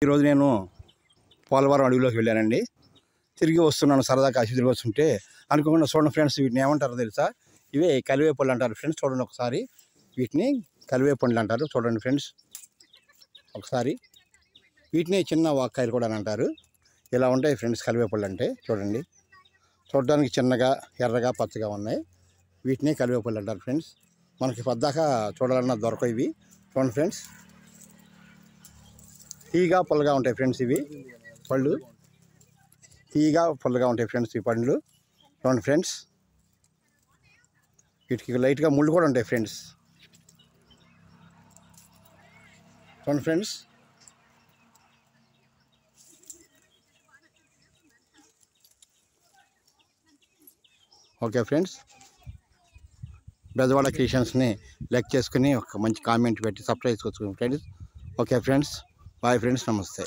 ఈరోజు నేను పోలవరం అడవిలోకి వెళ్ళానండి. తిరిగి వస్తున్నాను, సరదాగా తిరిగి వస్తుంటే అనుకోకుండా చూడండి ఫ్రెండ్స్, వీటిని ఏమంటారో తెలుసా? ఇవే కలివేపళ్ళు అంటారు ఫ్రెండ్స్. చూడండి ఒకసారి, వీటిని కలివేపళ్ళు అంటారు. చూడండి ఫ్రెండ్స్ ఒకసారి. వీటిని చిన్న వాక్కాయలు కూడా అంటారు. ఇలా ఉంటాయి ఫ్రెండ్స్ కలివేపళ్ళు అంటే. చూడండి, చూడడానికి చిన్నగా ఎర్రగా పచ్చగా ఉన్నాయి. వీటిని కలివేపళ్ళు అంటారు ఫ్రెండ్స్. మనకి పద్దాక చూడాలన్నా దొరకవు ఇవి. చూడండి ఫ్రెండ్స్, తీగా పుల్లగా ఉంటాయి ఫ్రెండ్స్. ఇవి పళ్ళు తీగా పుల్లగా ఉంటాయి ఫ్రెండ్స్ ఈ పండ్లు. చూడండి ఫ్రెండ్స్, వీటికి లైట్గా ముళ్ళు కూడా ఉంటాయి ఫ్రెండ్స్. చూడండి ఫ్రెండ్స్, ఓకే ఫ్రెండ్స్, బెజవాడ క్రియేషన్స్ని లైక్ చేసుకుని ఒక మంచి కామెంట్ పెట్టి సబ్స్క్రైబ్ చేసుకోండి friends. Okay friends, bye friends, నమస్తే.